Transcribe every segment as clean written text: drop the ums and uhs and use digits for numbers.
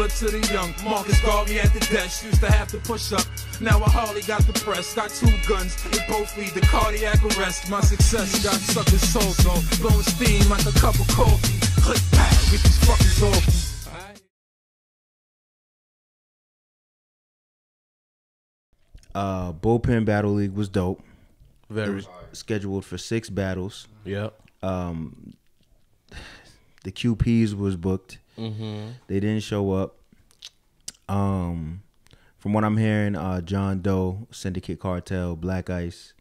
flip to the young. Marcus Garvey at the desk, used to have to push up. Now I hardly got the press, got 2 guns, they both lead the cardiac arrest. My success got suckers' souls on, blowing steam like a cup of coffee. Click, pow, get these fuckers off. Bullpen Battle League was dope. Very. It was scheduled for 6 battles. Yep. The QPs was booked. They didn't show up. From what I'm hearing, John Doe, Syndicate Cartel, Black Ice,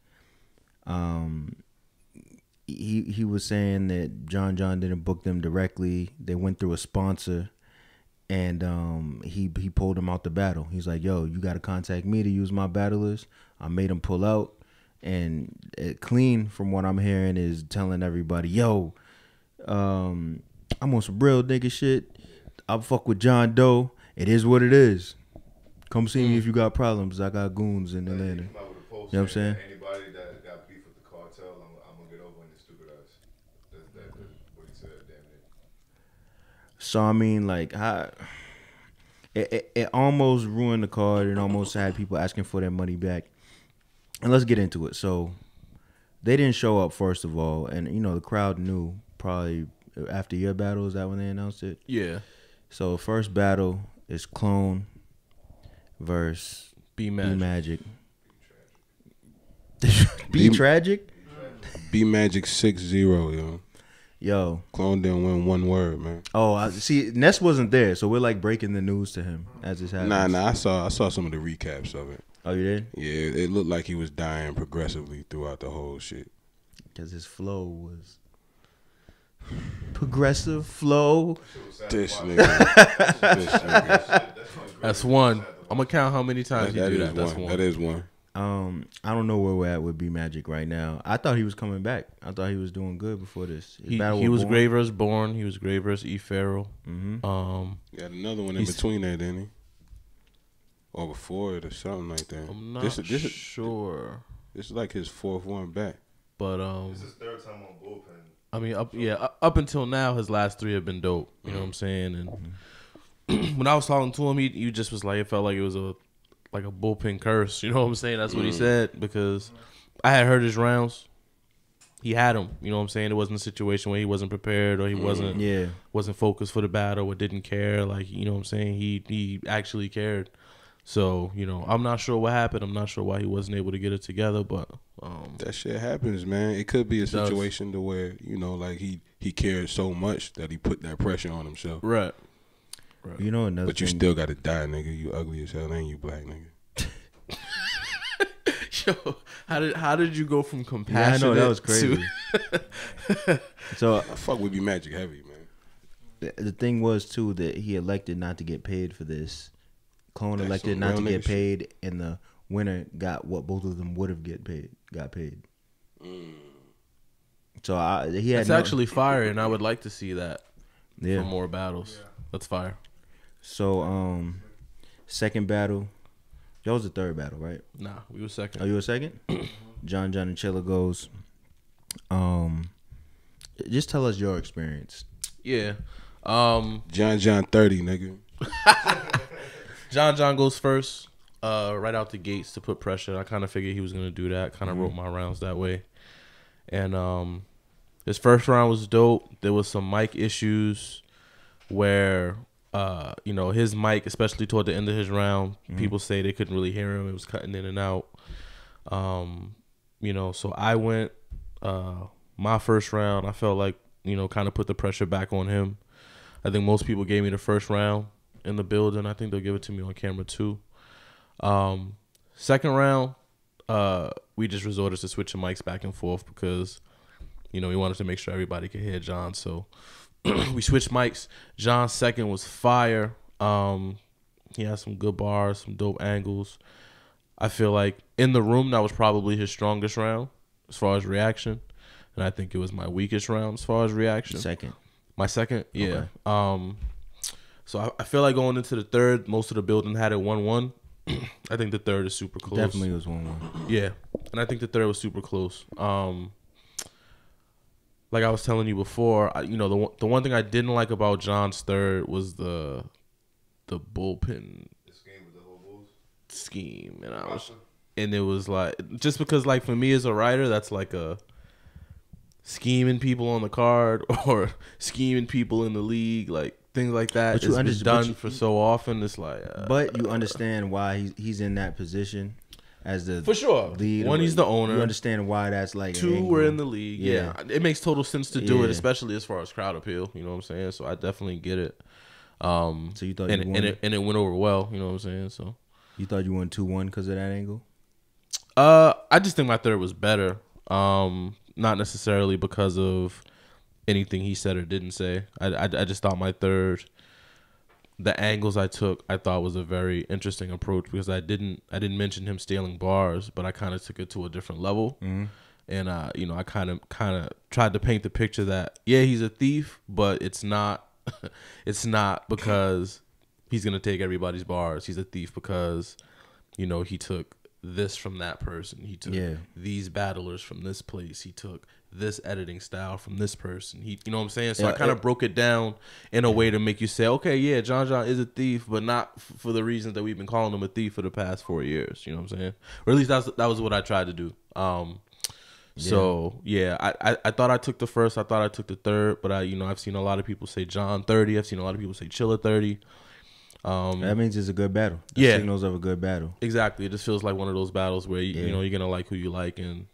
he was saying that John didn't book them directly. They went through a sponsor. And he pulled him out the battle. He's like, yo, you got to contact me to use my battlers. I made him pull out. And Clean, from what I'm hearing, is telling everybody, yo, I'm on some real nigga shit. I'll fuck with John Doe. It is what it is. Come see me if you got problems. I got goons in Atlanta. You know what I'm saying? Anybody that got beef with the cartel, I'm going to get over on this stupid ass. That's what he said, damn it. So I mean, like, it almost ruined the card and almost had people asking for their money back. And let's get into it. So they didn't show up, first of all, and the crowd knew probably after your battle. Is that when they announced it? Yeah. So first battle is Clone versus B Magic. B Tragic. B Magic 6-0, yo. Yo, Clone didn't win one word, man. Oh, I see. Ness wasn't there, so we're like breaking the news to him as it's happening. Nah. I saw some of the recaps of it. Oh, you did? Yeah, it looked like he was dying progressively throughout the whole shit. Because his flow was progressive flow. This nigga. That's one. I'm gonna count how many times you do that. That's one. That is one. I don't know where we're at with B Magic right now. I thought he was coming back. I thought he was doing good before this. He was great versus Bourne. He was great versus E. Farrell. He got another one in between that, didn't he? Or before it or something like that. I'm not sure. This is like his 4th one back. But this is his 3rd time on Bullpen. I mean, up until now, his last 3 have been dope. You know what I'm saying? And when I was talking to him, he just was like, it felt like it was a bullpen curse. You know what I'm saying? That's what he said, because I had heard his rounds. He had them. You know what I'm saying? It wasn't a situation where he wasn't prepared or he wasn't focused for the battle or didn't care. Like, you know what I'm saying? He actually cared. So, I'm not sure what happened. I'm not sure why he wasn't able to get it together, but that shit happens, man. It could be a situation to where, like he cared so much that he put that pressure on himself. Right. Another But you still got to die, nigga. You ugly as hell, and you black, nigga. Yo, how did you go from compassionate? Yeah, I know, that was crazy. So I fuck with you Magic heavy, man. The thing was too that he elected not to get paid for this. Clone elected not to get paid, and the winner got what both of them would have got paid. So he had. That's actually fire, and I would like to see that for more battles. Yeah. That's fire. So second battle. That was the 3rd battle, right? Nah, we were second. Oh, you were second? John and Chilla goes. Just tell us your experience. Yeah. John 30, nigga. John goes first, right out the gates to put pressure. I kind of figured he was going to do that. Kind of wrote my rounds that way. And his first round was dope. There was some mic issues where, his mic, especially toward the end of his round, people say they couldn't really hear him. It was cutting in and out. So I went my first round. I felt like, kind of put the pressure back on him. I think most people gave me the first round in the building. I think they'll give it to me on camera too. Second round, we just resorted to switching mics back and forth because, we wanted to make sure everybody could hear John. So we switched mics. John's second was fire. He had some good bars, some dope angles. I feel like in the room, that was probably his strongest round as far as reaction. And I think it was my weakest round as far as reaction. Second. My second? Yeah. Okay. So I feel like going into the third, most of the building had it 1-1. I think the third is super close. Definitely was 1-1. Yeah. And I think the third was super close. Like I was telling you before, the one thing I didn't like about John's third was the the bullpen scheme, and it was like, just because like for me as a writer, that's like a scheming people on the card or scheming people in the league, like things like that. It's been done for so often. It's like, but you understand why he's in that position as the for sure lead. One, he's the owner. You understand why that's like. Two, we're in the league. Yeah, it makes total sense to do it, especially as far as crowd appeal. You know what I'm saying? So I definitely get it. So you thought and it went over well. You know what I'm saying? So you thought you won 2-1 because of that angle? I just think my third was better. Not necessarily because of anything he said or didn't say. I just thought my third, the angles I took, I thought was a very interesting approach, because I didn't mention him stealing bars, but I kind of took it to a different level. Mm-hmm. And I kind of tried to paint the picture that he's a thief, but it's not it's not because he's gonna take everybody's bars. He's a thief because he took this from that person. He took these battlers from this place. He took this editing style from this person. You know what I'm saying? So I kind of broke it down in a way to make you say, okay, yeah, John is a thief, but not for the reasons that we've been calling him a thief for the past 4 years. You know what I'm saying? Or at least that was what I tried to do. So I thought I took the first. I thought I took the third, but I've seen a lot of people say John 30. I've seen a lot of people say Chilla 30. That means it's a good battle. That signals of a good battle. Exactly. It just feels like one of those battles where you're gonna like who you like, and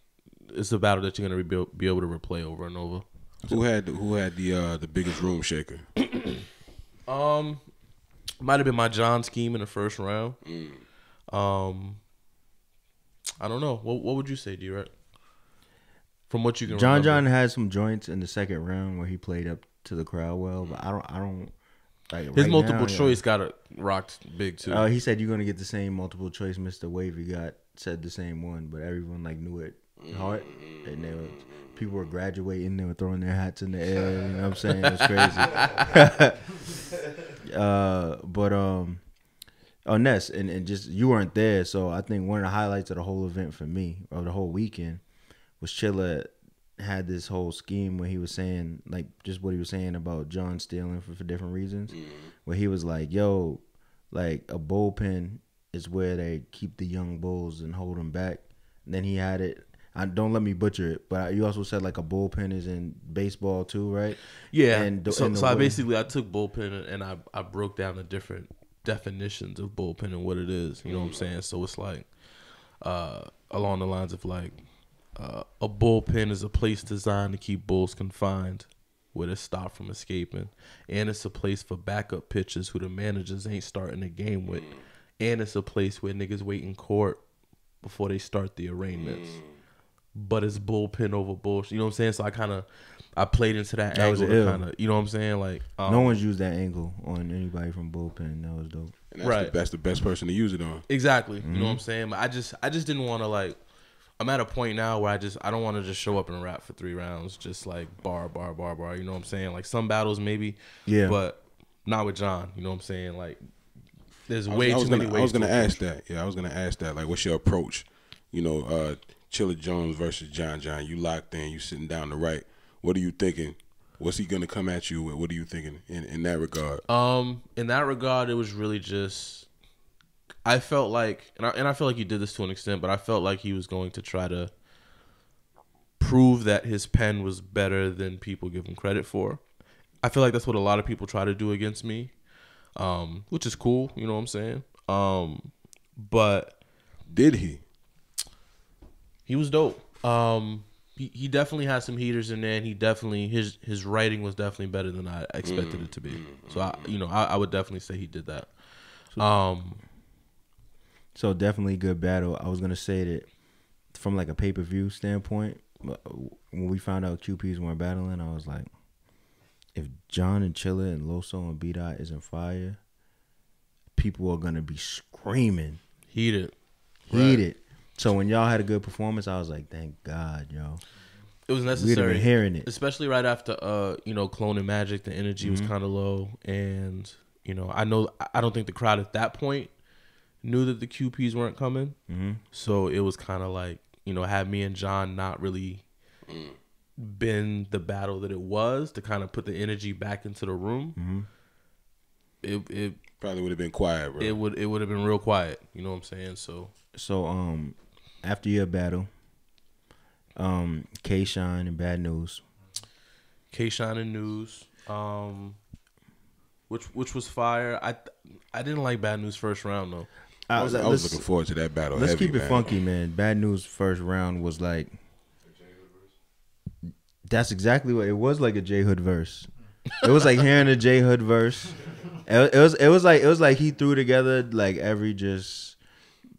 it's a battle that you're gonna be able to replay over and over. Who had the biggest room shaker? Might have been my John scheme in the first round. I don't know. What would you say, D-Rec? From what you can remember. John had some joints in the second round where he played up to the crowd well, but I don't. Like his multiple choice got rocked big too. He said you're gonna get the same multiple choice Mr. Wavy said the same one, but everyone knew it hard, and people were graduating. They were throwing their hats in the air. You know what I'm saying? It was crazy. On Ness, and just you weren't there, so I think one of the highlights of the whole event for me, or the whole weekend, was Chilla had this whole scheme where he was saying, just what he was saying about John stealing for different reasons, where he was like, yo, like a bullpen is where they keep the young bulls and hold them back. And then he had it, don't let me butcher it, but you also said like a bullpen is in baseball too, right? Yeah. And so I took bullpen and I broke down the different definitions of bullpen and what it is. You know what I'm saying? So it's like along the lines of like, a bullpen is a place designed to keep bulls confined, where they stop from escaping, and it's a place for backup pitchers who the managers ain't starting the game with, and it's a place where niggas wait in court before they start the arraignments. But it's bullpen over bullshit. You know what I'm saying? So I played into that angle, kind of. You know what I'm saying? Like no one's used that angle on anybody from bullpen. That was dope. And that's the best person to use it on. Exactly. You know what I'm saying? But I just didn't want to like. I'm at a point now where I don't want to just show up and rap for 3 rounds, just like bar. You know what I'm saying? Like some battles maybe, but not with John. You know what I'm saying? Like there's way too many ways. I was gonna ask that. Yeah, I was gonna ask that. Like, what's your approach? Chilla Jones versus John. You locked in. You sitting down to write. What are you thinking? What's he gonna come at you with? What are you thinking in that regard? In that regard, it was really just. I felt like, and I feel like he did this to an extent, but I felt like he was going to try to prove that his pen was better than people give him credit for. I feel like that's what a lot of people try to do against me, which is cool. You know what I'm saying? But did he? He was dope. He definitely had some heaters in there, and he definitely his writing was definitely better than I expected it to be. So I would definitely say he did that. So definitely good battle. I was gonna say that from like a pay-per-view standpoint, when we found out QPs weren't battling, I was like, if John and Chilla and Loso and B-Dot isn't fire, people are gonna be screaming. Heated. So when y'all had a good performance, I was like, thank God, yo. It was necessary. We'd been hearing it. Especially right after Clone and Magic, the energy was kinda low. And, I don't think the crowd at that point knew that the QPs weren't coming. So it was kind of like, had me and John not really been the battle that it was to kind of put the energy back into the room, it probably would have been quiet, bro. it would have been real quiet. You know what I'm saying? So after your battle, K-Shine and Bad News. K-Shine and News, which was fire. I didn't like Bad News first round though. I was looking forward to that battle. Let's heavy, keep it man. funky, man. Bad News first round was like, that's exactly what it was, like a J Hood verse. It was like hearing a J Hood verse. It was like he threw together like every just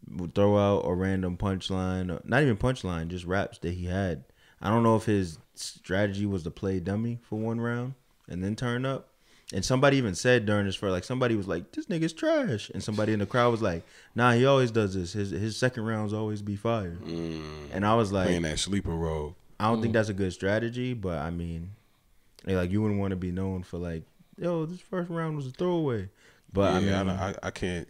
would throw out a random punchline, or not even punchline, just raps that he had. I don't know if his strategy was to play dummy for one round and then turn up. And somebody even said during this like somebody was like, "This nigga's trash," and somebody in the crowd was like, "Nah, he always does this. His second rounds always be fire." And I was like, playing that sleeper role. I don't think that's a good strategy, but I mean, like you wouldn't want to be known for like, yo, this first round was a throwaway. But yeah, I mean,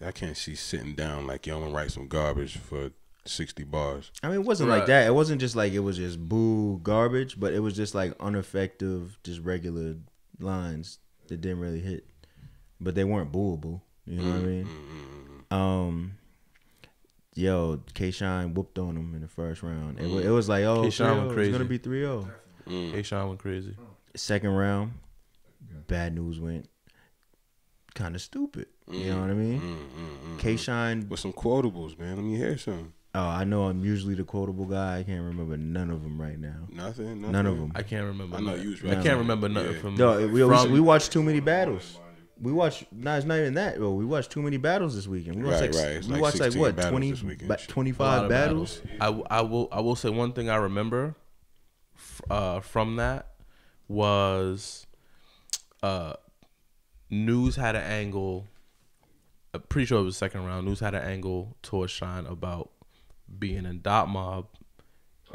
I can't see sitting down like, yo, I'm gonna write some garbage for 60 bars. I mean, it wasn't like that. It wasn't just like it was just boo garbage, but it was just like ineffective, just regular lines that didn't really hit, but they weren't booable. You know what I mean? Yo, K-Shine whooped on him in the first round. It was like, oh, K-Shine went it's crazy. gonna be 3-0. K-Shine went crazy. Second round, Bad News went kind of stupid. You know what I mean? K-Shine with some quotables, man. Let me hear some. Oh, I know I'm usually the quotable guy. I can't remember none of them right now. Nothing. None of them. I can't remember. I know you was I can't remember nothing from. No, we watched too many battles. We watched. No, it's not even that. Well, we watched too many battles this weekend. We watched we watched like what 25 battles. I will say one thing I remember from that was News had an angle. I'm pretty sure it was the second round. News had an angle towards Shine about being in Dot Mob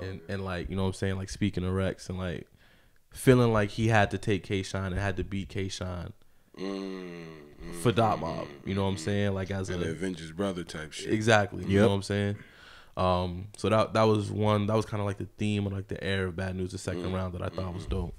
and like, you know what I'm saying, like speaking to Rex and like feeling like he had to take K-Shine and had to beat K-Shine for Dot Mob. You know what I'm saying? Like as an Avengers brother type shit. Exactly. You know what I'm saying? So that was kind of like the theme or like the air of Bad News the second round that I thought was dope.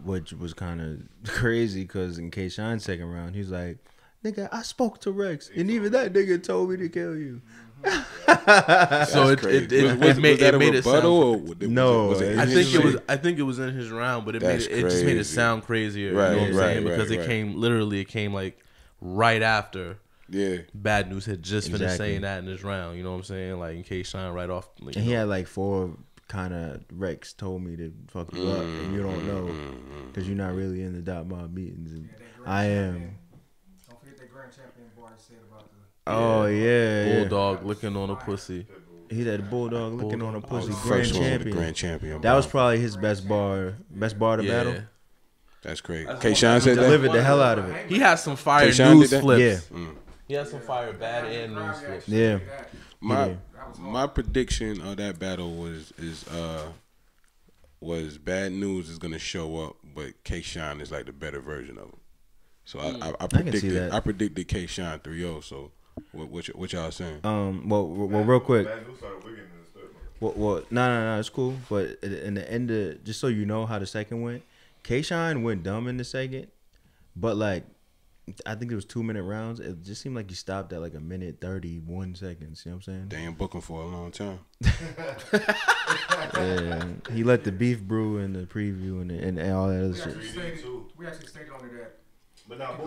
Which was kind of crazy because in K-Shine's second round, he's like, nigga, I spoke to Rex, and even that nigga told me to kill you. So it made it sound. No, I think it was in his round, but it just made it sound crazier. Right, you know what I'm saying? Because right. it came like right after. Yeah. Bad News had just finished saying that in his round. You know what I'm saying? Like in case Shine right off. And he had like 4 kind of Rex told me to fuck you up, and you don't know because you're not really in the Dot Mob meetings. And I am. Don't forget that grand champion bar said about the. Oh yeah, Bulldog licking on a pussy. He had Bulldog licking on a pussy. First Grand champion. That was probably his best bar to battle. That's crazy. K-Shine said that. Delivered the hell out of it. He had some fire K-Shine news did that? flips. Yeah. He had some fire bad and news flips. Yeah. My prediction of that battle was Bad News is gonna show up, but K-Shine is like the better version of him. So I predicted K-Shine 3-0. So what y'all saying? Well, real quick. Well, no, it's cool. But in the end of, just so you know how the second went, K-Shine went dumb in the second, but like I think it was 2-minute rounds. It just seemed like he stopped at like 1:31 seconds. You know what I'm saying? They ain't booking for a long time. Yeah, he let the beef brew in the preview and all that other shit. We actually stayed on that. But not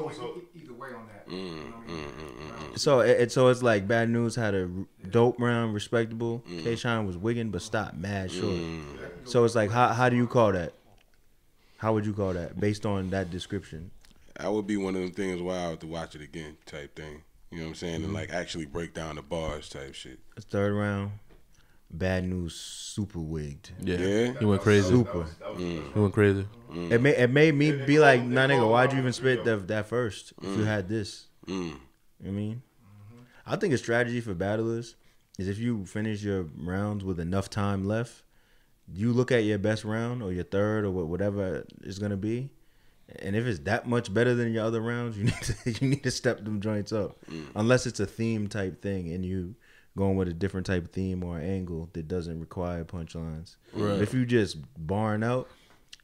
either way on that. So it's like Bad News had a dope round, respectable. K-Shine was wigging, but stopped mad short. So it's like, how do you call that? How would you call that based on that description? That would be one of them things where I have to watch it again type thing. You know what I'm saying? And like actually break down the bars type shit. Third round, Bad News super wigged. Yeah. He went crazy. Super. He went crazy. It made me be like, nah, nigga, why'd you even spit that first if you had this? You know what I mean? I think a strategy for battlers is if you finish your rounds with enough time left, you look at your best round or your third or whatever it's gonna be, and if it's that much better than your other rounds, you need to step them joints up. Unless it's a theme type thing and you going with a different type of theme or angle that doesn't require punchlines. Right. If you just barring out,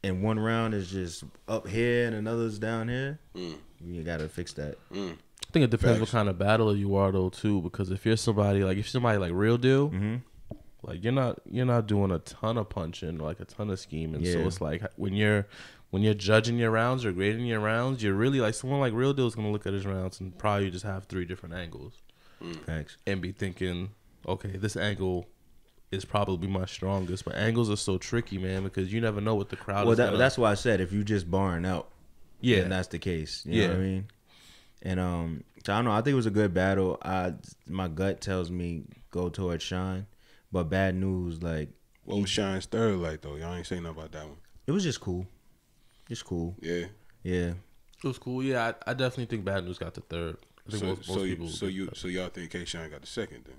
and one round is just up here and another's down here, you gotta fix that. I think it depends what kind of battler you are though too, because if you're somebody like real deal, like you're not doing a ton of punching, like a ton of scheming. So it's like when you're judging your rounds or grading your rounds, you're really like someone like real deal is gonna look at his rounds and probably just have 3 different angles, and be thinking, okay, this angle is probably my strongest. But angles are so tricky, man, because you never know what the crowd is. Well, that's why I said if you just barring out, then that's the case. You know what I mean? And so I don't know. I think it was a good battle. My gut tells me go towards Sean, but bad news. Like, what was Sean's third like though? Y'all ain't saying nothing about that one. It was just cool. Just cool. Yeah. Yeah. It was cool. Yeah, I definitely think bad news got the third. I think most people. So y'all think K-Shine got the second then?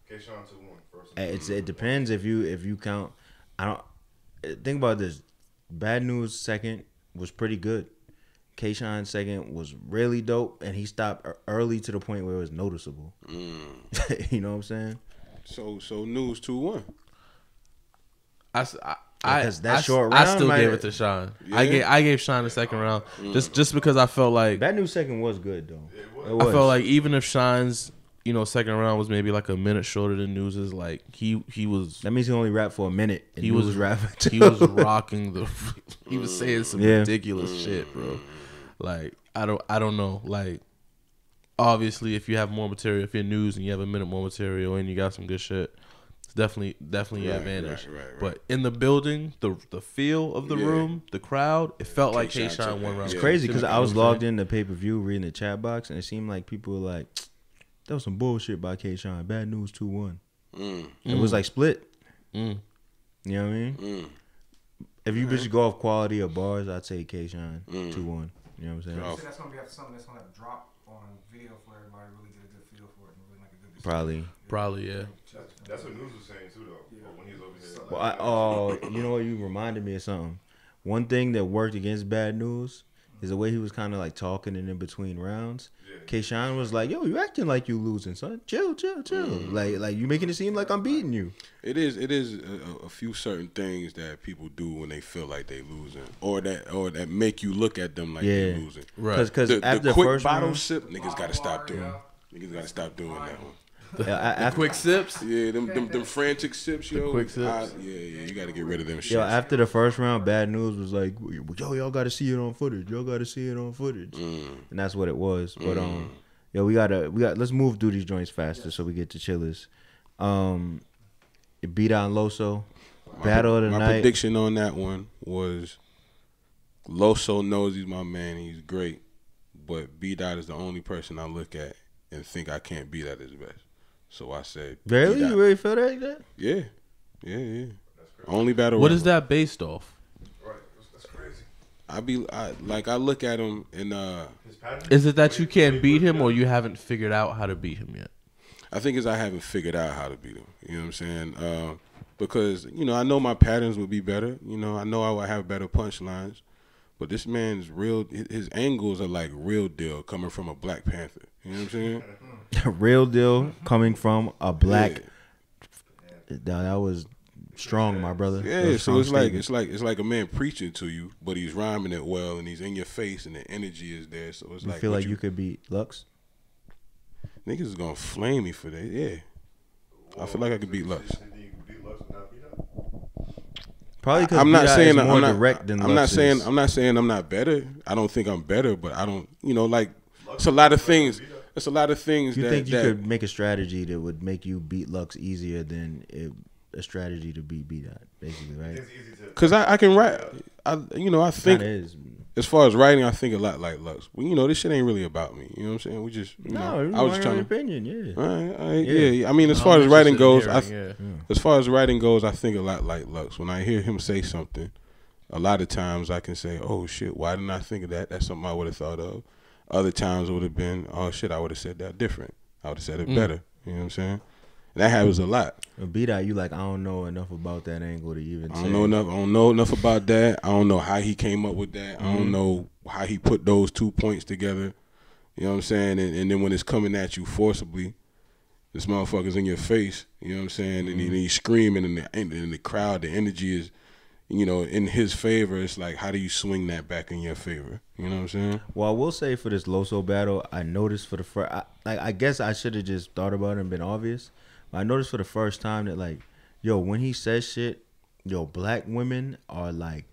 K-Shine 2-1 first. It depends if you count. I don't think about this. Bad news second was pretty good. K-Shine second was really dope, and he stopped early to the point where it was noticeable. You know what I'm saying? So news 2-1. Short round, I still gave it to Sean. Yeah. I gave Sean the second round just because I felt like Bad News second was good though. It was. I felt like even if Sean's second round was maybe like a minute shorter than News's, like he was. That means he only rapped for a minute. And he was rapping. He was rocking the. He was saying some ridiculous shit, bro. Like I don't know. Like obviously, if you have more material, if you're News and you have a minute more material and you got some good shit, it's definitely your advantage. Right. But in the building, the feel of the room, the crowd, it felt like K-Shine one round. It's crazy because I was logged in the pay-per-view reading the chat box, and it seemed like people were like, that was some bullshit by K-Shine. Bad News 2-1. It was like split. You know what I mean? If you just go off quality of bars, I'd say K-Shine 2-1. You know what I'm saying? So that's gonna be something that's gonna have to drop on video for everybody to really get a good feel for it and really make a good decision. Probably, yeah. That's what News was saying too, though. Yeah. When he was over here. Well, you know what? You reminded me of something. One thing that worked against Bad News is the way he was kind of like talking in between rounds. Yeah. K-Shine was like, "Yo, you acting like you losing, son. Chill. Like you making it seem like I'm beating you." It is a few certain things that people do when they feel like they losing, or that make you look at them like they're losing. Right. Because after the quick first bottle round, sip, niggas gotta stop doing. Niggas gotta stop doing that one. The quick sips. Yeah, them frantic sips, yo. Quick sips. You got to get rid of them shit. Yo, after the first round, Bad News was like, "Yo, y'all got to see it on footage. And that's what it was. But yo, we got. Let's move through these joints faster so we get to Chillers. It beat on Loso. Battle of the night. night. My prediction on that one was Loso knows he's my man. He's great, but B-Dot is the only person I look at and think I can't beat at his best. So I said, really? B-Dot. You really feel like that? Yeah. Only battle. What is that based off? Right, that's crazy. I look at him and is it that you can't beat him or you haven't figured out how to beat him yet? I think I haven't figured out how to beat him. You know what I'm saying? Because I know my patterns would be better. I know I would have better punchlines. But this man's his angles are like real deal coming from a Black Panther. You know what I'm saying? Real deal coming from a black. That was strong, my brother. Yeah, so it's like a man preaching to you, but he's rhyming it well, and he's in your face, and the energy is there. So it's you feel like you could beat Lux. Niggas is gonna flame me for that. Yeah, I feel like I could beat Lux. Probably because I'm not saying more I'm not direct than I'm not Lux saying is. I'm not saying I'm not better. I don't think I'm better, but I don't. Like it's a lot of things. It's a lot of things. You think you could make a strategy that would make you beat Lux easier than a strategy to beat B-Dot, basically, right? Because I can write. I think as far as writing, I think a lot like Lux. Well, this shit ain't really about me. You know what I'm saying? We just I was just trying to opinion, yeah. Yeah. I mean, as far as writing goes, as far as writing goes, I think a lot like Lux. When I hear him say something, a lot of times I can say, "Oh shit, why didn't I think of that? That's something I would have thought of." Other times it would have been, "Oh shit, I would have said that different. I would have said it better." You know what I'm saying? And that happens a lot. B-Dot, you like, I don't know enough about that angle to even say. I don't know enough about that. I don't know how he came up with that. I don't know how he put those 2 points together. You know what I'm saying? And then when it's coming at you forcibly, this motherfucker's in your face. You know what I'm saying? And he's screaming, and the crowd, the energy is, you know, in his favor, it's like, how do you swing that back in your favor? You know what I'm saying? Well, I will say for this Loso battle, I noticed for the first, I guess I should have just thought about it and been obvious. But I noticed for the first time that, like, yo, when he says shit, yo, black women are like,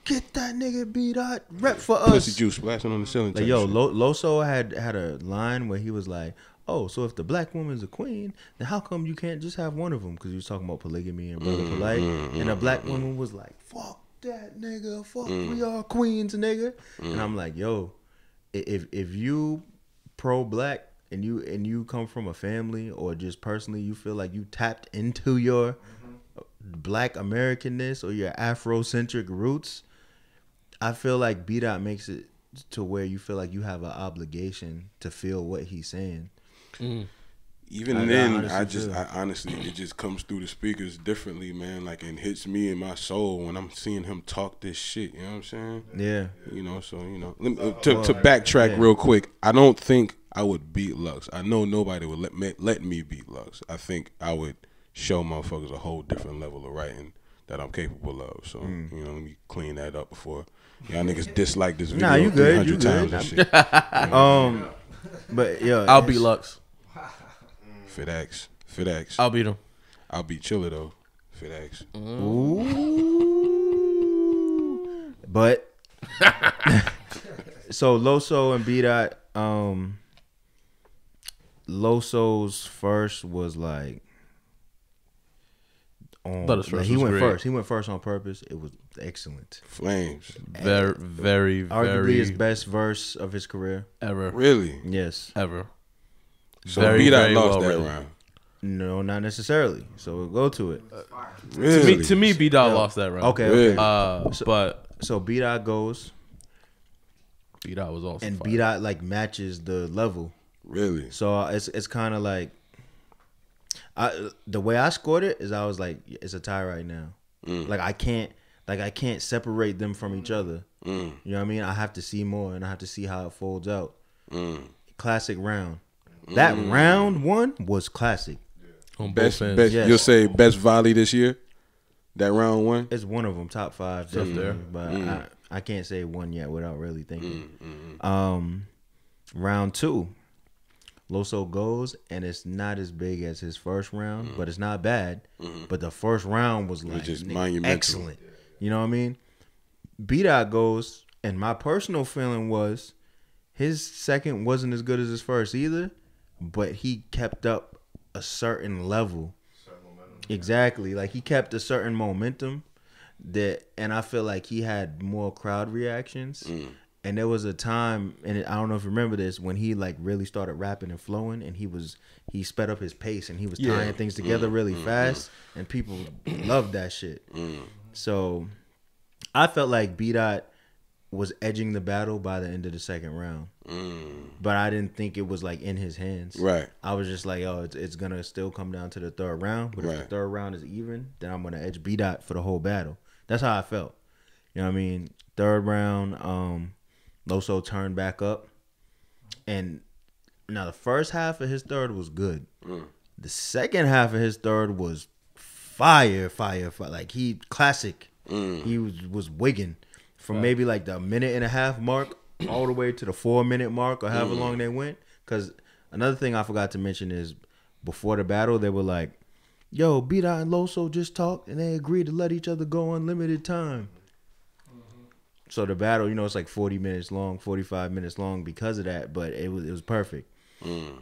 get that nigga beat out, rep for us. Pussy juice splashing on the ceiling. Like, yo, Loso had a line where he was like, oh, so if the black woman's a queen, then how come you can't just have one of them? Because he was talking about polygamy and brother polite. And a black woman was like, fuck that nigga. Fuck, we are queens, nigga. And I'm like, yo, if you pro-black and you come from a family or just personally you feel like you tapped into your black Americanness or your Afrocentric roots, I feel like B-Dot makes it to where you feel like you have an obligation to feel what he's saying. Even I honestly, it just comes through the speakers differently, man. Like, it hits me in my soul when I'm seeing him talk this shit. You know what I'm saying? Yeah. You know, so, you know, to backtrack real quick, I don't think I would beat Lux. I know nobody would let me beat Lux. I think I would show motherfuckers a whole different level of writing that I'm capable of. So, you know, let me clean that up before y'all niggas dislike this video. Nah, you good. 300 You times good. and shit. But yeah, I'll beat Lux. Fit X. I'll beat him. I'll beat Chiller though. Fit X. Ooh. But so Loso and B-Dot, Loso's first was like he went first. He went first on purpose. It was excellent. Flames. Very, Arguably his best verse of his career. ever. Really? Yes. Ever. So Very, B-Dot very lost well that written. round. No, not necessarily. So we'll go to it. Really? To me, B-Dot lost that round. Okay. Really? But So B-Dot goes B-Dot was also and fire. B-Dot like matches the level. Really? So it's kind of like the way I scored it is I was like, it's a tie right now. Like I can't separate them from each other. You know what I mean? I have to see more and I have to see how it folds out. Classic round. That round one was classic. On Best, both ends. best. Yes. You'll say best volley this year. That round one. It's one of them, top five, It's up definitely. there. But I can't say one yet without really thinking. Round two, Loso goes, and it's not as big as his first round, but it's not bad. But the first round was like just nigga, monumental. excellent. You know what I mean? B-Dot goes, and my personal feeling was his second wasn't as good as his first either, but he kept up a certain level. Exactly. Like he kept a certain momentum and I feel like he had more crowd reactions. And there was a time, and I don't know if you remember this, when he like really started rapping and flowing, and he sped up his pace and he was tying things together really fast, and people loved that shit. So I felt like B-Dot was edging the battle by the end of the second round, but I didn't think it was like in his hands. Right. I was just like, oh, it's gonna still come down to the third round, but if the Right. third round is even, then I'm gonna edge B-Dot for the whole battle. That's how I felt. You know what I mean? Third round, Loso turned back up, and now the first half of his third was good. The second half of his third was fire. Like he classic. He was wigging from maybe like the minute and a half mark all the way to the 4 minute mark or however long they went. Because another thing I forgot to mention is before the battle they were like, yo, B-Dot and Loso just talked and they agreed to let each other go unlimited time. So the battle, you know, it's like 40 minutes long, 45 minutes long because of that, but it was perfect. The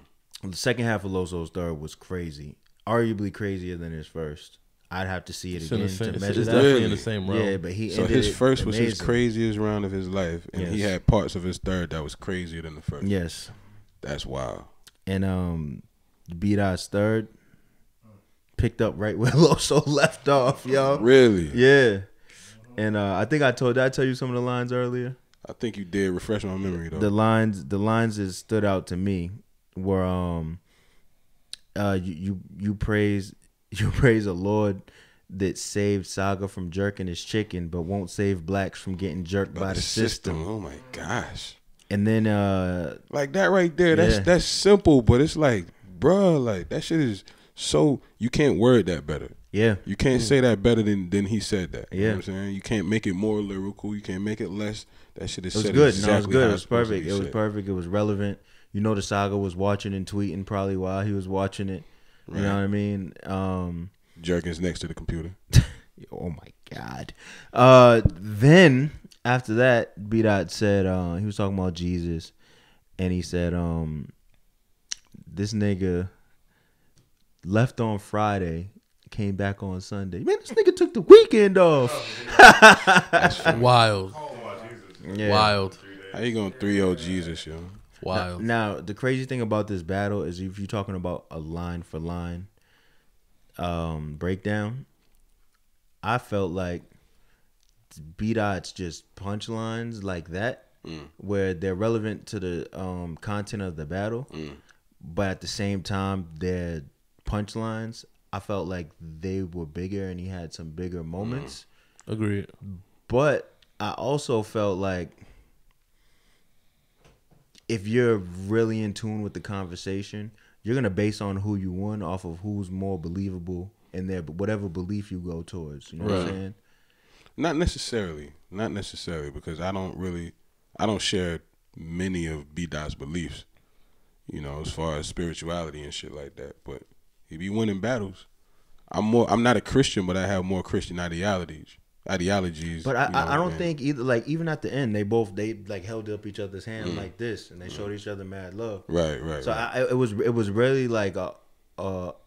second half of Loso's third was crazy, arguably crazier than his first. I'd have to see it again to measure It's that. definitely in the same realm. Yeah, but he So ended his it first was his amazing. craziest round of his life, and he Yes. had parts of his third that was crazier than the first. Yes, That's wild. and B-Dot's third picked up right where Loso left off, yo. Really? Yeah, and I think did I tell you some of the lines earlier? I think you did. Refresh my memory though. The lines that stood out to me were you praise a Lord that saved Saga from jerking his chicken, but won't save blacks from getting jerked by the system. Oh my gosh. And then Like that right there. Yeah. That's simple, but it's like, bruh, like that shit is so you can't word that better. Yeah. You can't say that better than he said that. You know Yeah. what I'm saying? You can't make it more lyrical. You can't make it less. That shit is It was said good. exactly No, it was good. how It it's was supposed to perfect. be It was said. perfect. It was relevant. You know, the saga was watching and tweeting probably while he was watching it. You Right. know what I mean? Jerkins next to the computer. Oh my God. Then after that, B Dot said he was talking about Jesus, and he said this nigga left on Friday, came back on Sunday. Man, this nigga took the weekend off. Wild. Yeah. Wild. How you gonna 3-0 Jesus, yo? Wild. Now, the crazy thing about this battle is if you're talking about a line for line breakdown, I felt like B Dot's just punchlines like that, where they're relevant to the content of the battle, but at the same time, their punchlines, I felt like they were bigger and he had some bigger moments. Agreed. But I also felt like if you're really in tune with the conversation, you're gonna base on who you won off of who's more believable in their whatever belief you go towards. You know what I'm saying? Not necessarily, because I don't share many of B Dot's beliefs. You know, as far as spirituality and shit like that. But he be winning battles. I'm not a Christian, but I have more Christian ideologies. But I don't think either. Like even at the end, they like held up each other's hand like this, and they showed each other mad love. Right. So it was really like a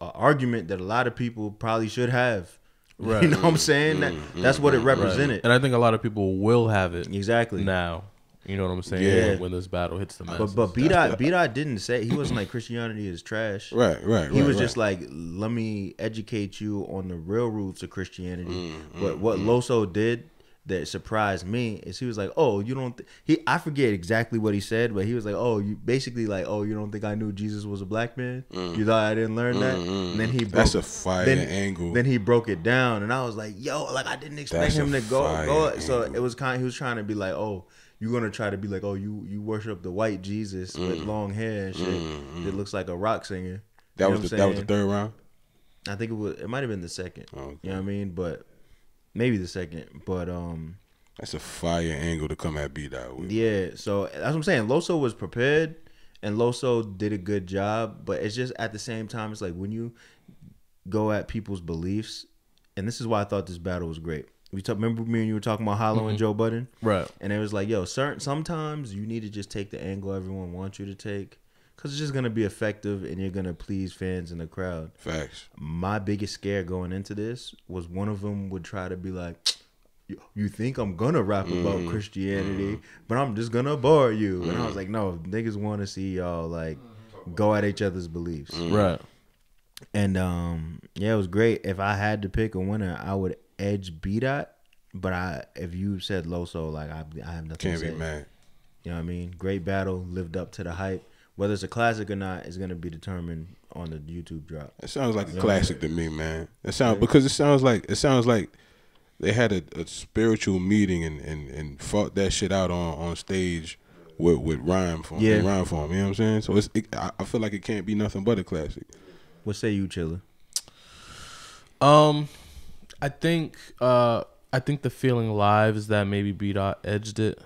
argument that a lot of people probably should have. Right. You know what I'm saying? That's what it represented. And I think a lot of people will have it Exactly. now. You know what I'm saying? Yeah. When this battle hits the masses. But B Dot didn't say, he wasn't like Christianity is trash. Right. He was just like, let me educate you on the real roots of Christianity. But what Loso did that surprised me is he was like, oh, you don't I forget exactly what he said, but he was like, oh, you basically like, oh, you don't think I knew Jesus was a black man? You thought I didn't learn that? And then he That's a fire angle. Then he broke it down, and I was like, yo, like I didn't expect him to go. So it was he was trying to be like, oh, you're gonna try to be like, oh, you worship the white Jesus with long hair and shit that looks like a rock singer. That was the third round. I think it might have been the second. Okay. You know what I mean? But maybe the second. But that's a fire angle to come at B Dot with. Yeah, so that's what I'm saying. Loso was prepared and Loso did a good job, but it's just at the same time, it's like when you go at people's beliefs, and this is why I thought this battle was great. Remember me and you were talking about Hollow and Joe Budden? Right. And it was like, yo, sometimes you need to just take the angle everyone wants you to take, because it's just going to be effective and you're going to please fans in the crowd. Facts. My biggest scare going into this was one of them would try to be like, you think I'm going to rap about Christianity, but I'm just going to bore you. And I was like, no, niggas want to see y'all like go at each other's beliefs. Right. And yeah, it was great. If I had to pick a winner, I would edge B Dot. But if you said Loso, like I have nothing Can't to say. be mad. You know what I mean? Great battle, lived up to the hype. Whether it's a classic or not is gonna be determined on the YouTube drop. It sounds like a classic to me, man. It sounds like they had a spiritual meeting and fought that shit out on stage with rhyme form. Yeah. Rhyme form. You know what I'm saying? So I feel like it can't be nothing but a classic. What say you, Chilla? I think the feeling live is that maybe B Dot edged it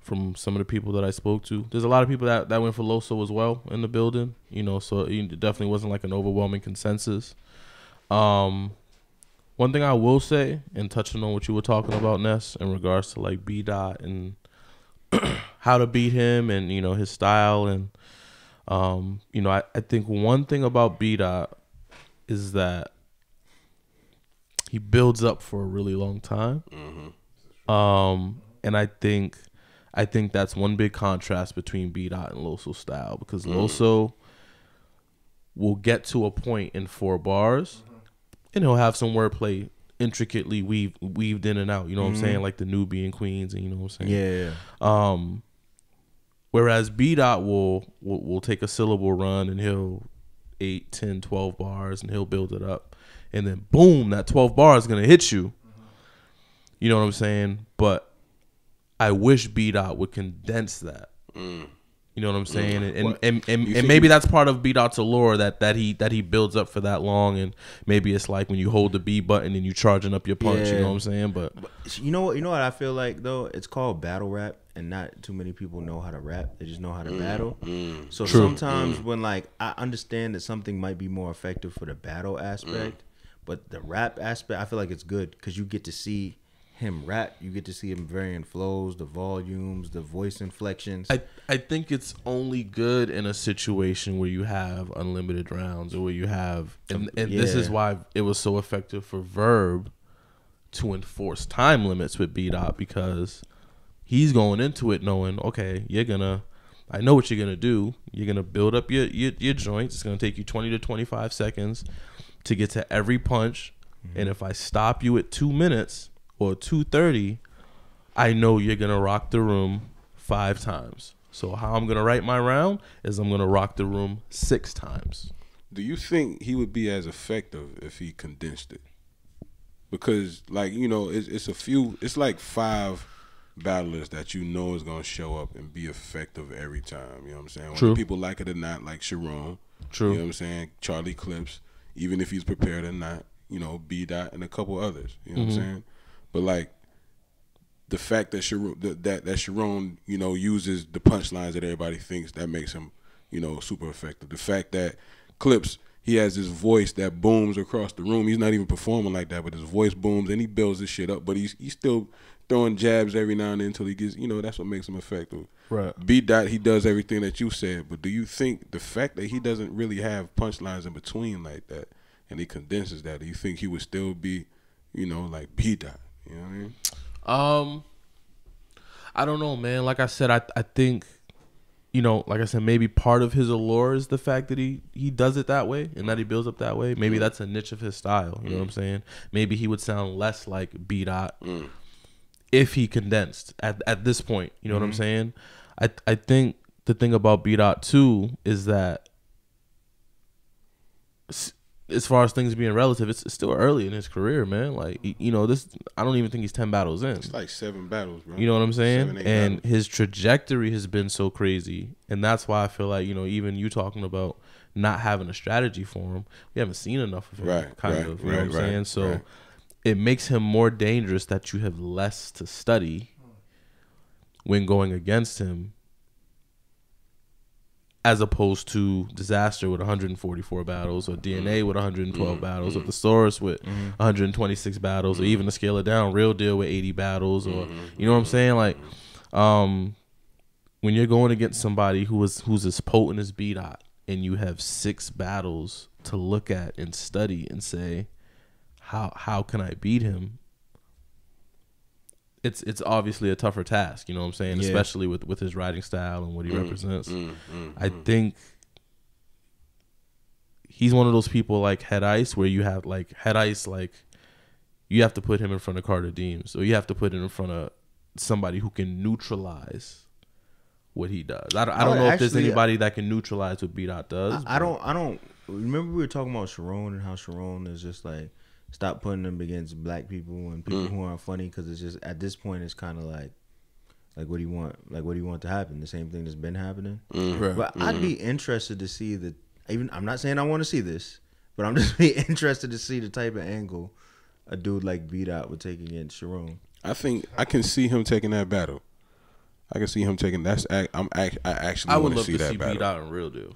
from some of the people that I spoke to. There's a lot of people that went for Loso as well in the building, you know, so it definitely wasn't like an overwhelming consensus. One thing I will say, and touching on what you were talking about, Ness, in regards to like B Dot and how to beat him and, you know, his style and, you know, I think one thing about B Dot is that he builds up for a really long time. And I think that's one big contrast between B Dot and Loso's style, because Loso will get to a point in 4 bars and he'll have some wordplay intricately weaved in and out. You know what I'm saying? Like the Nubian Queens, and you know what I'm saying? Yeah. Whereas B Dot will take a syllable run and he'll 8, 10, 12 bars and he'll build it up. And then boom, that 12 bars is gonna hit you. You know what I'm saying? But I wish B Dot would condense that. You know what I'm saying? And maybe that's part of B Dot's allure that he builds up for that long, and maybe it's like when you hold the B button and you charging up your punch. You know what I'm saying? But you know what I feel like though? It's called battle rap, and not too many people know how to rap. They just know how to battle. So sometimes when like I understand that something might be more effective for the battle aspect, but the rap aspect, I feel like it's good because you get to see him rap. You get to see him varying flows, the volumes, the voice inflections. I think it's only good in a situation where you have unlimited rounds, or where you have and this is why it was so effective for Verb to enforce time limits with B Dot, because he's going into it knowing, okay, I know what you're gonna do. You're gonna build up your joints. It's gonna take you 20 to 25 seconds to get to every punch, and if I stop you at 2 minutes or 2:30, I know you're gonna rock the room 5 times. So how I'm gonna write my round is I'm gonna rock the room 6 times. Do you think he would be as effective if he condensed it? Because like, you know, it's like 5 battlers that you know is gonna show up and be effective every time. You know what I'm saying? Whether people like it or not, like Sharon. True. You know what I'm saying? Charlie Clips, even if he's prepared or not. You know, B Dot and a couple others. You know what I'm saying? But like the fact that Sharon, you know, uses the punchlines that everybody thinks, that makes him, you know, super effective. The fact that Clips, he has this voice that booms across the room. He's not even performing like that, but his voice booms and he builds this shit up. But he's still throwing jabs every now and then until he gets, you know, that's what makes him effective. Right. B Dot, he does everything that you said. But do you think the fact that he doesn't really have punchlines in between like that, and he condenses that, do you think he would still be, you know, like B Dot? You know what I mean? I don't know, man. Like I said, I think, you know, like I said, maybe part of his allure is the fact that he does it that way and that he builds up that way. Maybe that's a niche of his style. You know what I'm saying? Maybe he would sound less like B Dot if he condensed at this point. You know what I'm saying? I think the thing about B Dot too is that, as far as things being relative, it's still early in his career, man. Like, you know, this, I don't even think he's 10 battles in. It's like 7 battles, bro. You know what I'm saying? 7, 8 and battles. his trajectory has been so crazy. And that's why I feel like, you know, even you talking about not having a strategy for him, we haven't seen enough of him, You know what I'm saying? So it makes him more dangerous that you have less to study when going against him, as opposed to Disaster with 144 battles, or DNA with 112 battles, or Thesaurus with 126 battles, or even to scale it down, Real Deal with 80 battles, or you know what I'm saying? Like, when you're going against somebody who's as potent as B Dot, and you have 6 battles to look at and study and say, how can I beat him? It's obviously a tougher task, you know what I'm saying? Yeah. Especially with his writing style and what he represents. I think he's one of those people like Head Ice, where you have like Head Ice, like you have to put him in front of Carter Deems, or you have to put him in front of somebody who can neutralize what he does. I don't know if there's anybody that can neutralize what B Dot does. I don't remember we were talking about Sharon and how Sharon is just like, stop putting them against black people and people who aren't funny, because it's just, at this point, it's kind of like what do you want? Like, what do you want to happen? The same thing that's been happening. But I'd be interested to see the, even, I'm not saying I want to see this, but I'm just be interested to see the type of angle a dude like B Dot would take against Sharon. I think I can see him taking that battle. I can see him taking I actually want to see that battle. B Dot in Real Deal.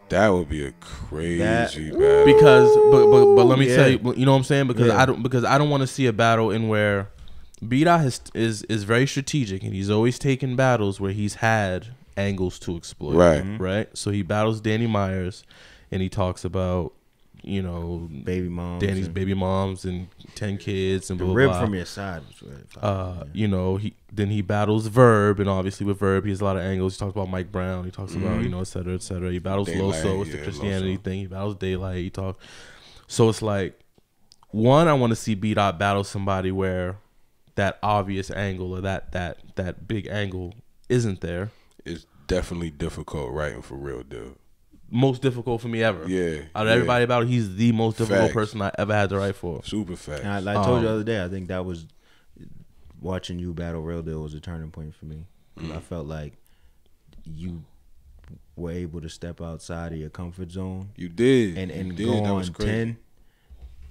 That would be a crazy battle. Because, but let me tell you, you know what I'm saying? Because I don't want to see a battle in where B Dot is very strategic, and he's always taken battles where he's had angles to exploit. Right. So he battles Danny Myers, and he talks about, you know, baby moms, Danny's baby moms and 10 kids and blah, rib blah, from your side. You know, he battles Verb, and obviously with Verb he has a lot of angles. He talks about Mike Brown. He talks about, you know, et cetera, et cetera. He battles Daylight, Loso. It's the Christianity thing. He battles Daylight. So it's like, one, I want to see B Dot battle somebody where that obvious angle, or that big angle isn't there. It's definitely difficult writing for Real Deal. Most difficult for me ever. Yeah. Out of everybody about it, he's the most difficult person I ever had to write for. Super fast. And I told you the other day, I think that was, watching you battle Real Deal was a turning point for me. I felt like you were able to step outside of your comfort zone. You did. And you did. go That on was crazy.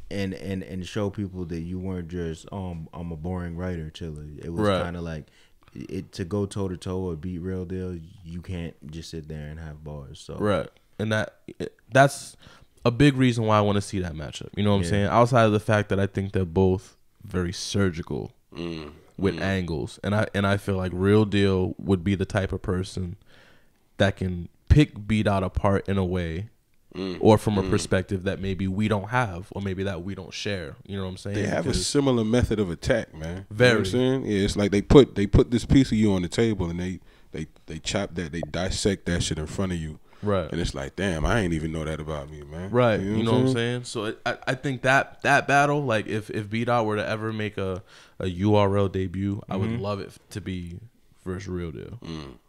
10 and show people that you weren't just I'm a boring writer, chiller. It was Right. kind of like to go toe to toe or beat Real Deal. You can't just sit there and have bars. So Right. And that's a big reason why I want to see that matchup. You know what I'm Yeah. saying? Outside of the fact that I think they're both very surgical with angles, and I feel like Real Deal would be the type of person that can pick B Dot apart in a way, or from a perspective that maybe we don't have, or maybe that we don't share. You know what I'm saying? They have a Because- similar method of attack, man. Very. You know what I'm saying? Yeah, it's like they put this piece of you on the table and they chop that, they dissect that shit in front of you. Right. And it's like, damn, I ain't even know that about me, man. Right, you know what I'm saying? So I think that battle, like if B Dot were to ever make a URL debut, I would love it to be versus Real Deal.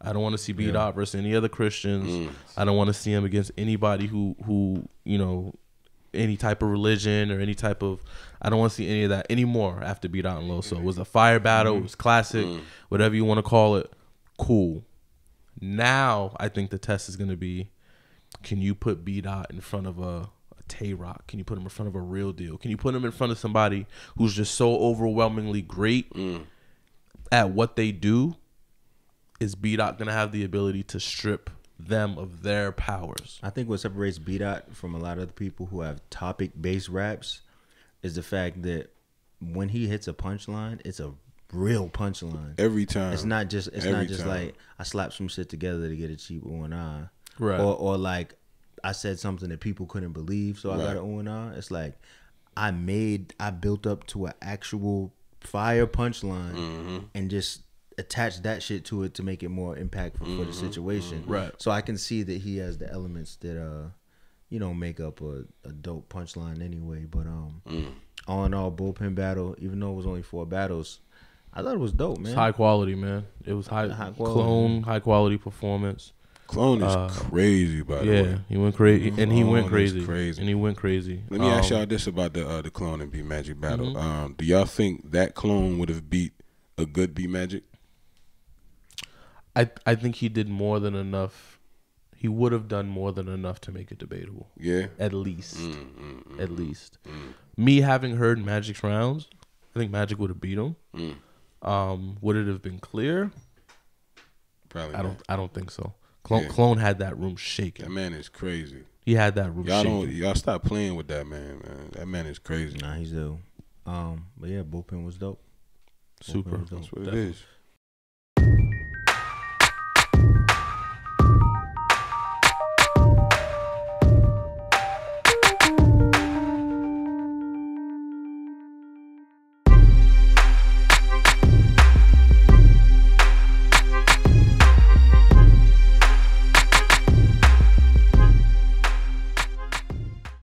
I don't want to see B Dot versus any other Christians. I don't want to see him against anybody who you know, any type of religion or any type of. I don't want to see any of that anymore after B Dot and Loso. It was a fire battle. It was classic, whatever you want to call it. Cool. Now I think the test is going to be, can you put B Dot in front of a Tay Rock? Can you put him in front of a Real Deal? Can you put him in front of somebody who's just so overwhelmingly great at what they do? Is B Dot going to have the ability to strip them of their powers? I think what separates B Dot from a lot of the people who have topic based raps is the fact that when he hits a punchline, it's a real punchline. Every time. It's not just Every time. like I slapped some shit together to get a cheap O&I. Right. Or like I said something that people couldn't believe, so I got an O&I. It's like I built up to an actual fire punchline and just attached that shit to it to make it more impactful for the situation. Right. So I can see that he has the elements that you know, make up a dope punchline anyway. But all in all, Bullpen battle, even though it was only 4 battles, I thought it was dope, man. It's high quality, man. It was high quality. Clone, high quality performance. Clone is crazy, by the way. Yeah, he went crazy, and he went Clone is crazy, crazy. and he went crazy. Let me ask y'all this about the Clone and B Magic battle. Do y'all think that Clone would have beat a good B Magic? I think he did more than enough. He would have done more than enough to make it debatable. Yeah. At least. At least. Me having heard Magic's rounds, I think Magic would have beat him. Would it have been clear? Probably I not. don't think so. Clone, Yeah. Clone had that room shaking. That man is crazy. He had that room shaking. Y'all stop playing with that man, man. That man is crazy. Nah, he's dope. But yeah, Bullpen was dope. Super. Bullpen was dope. That's what it is.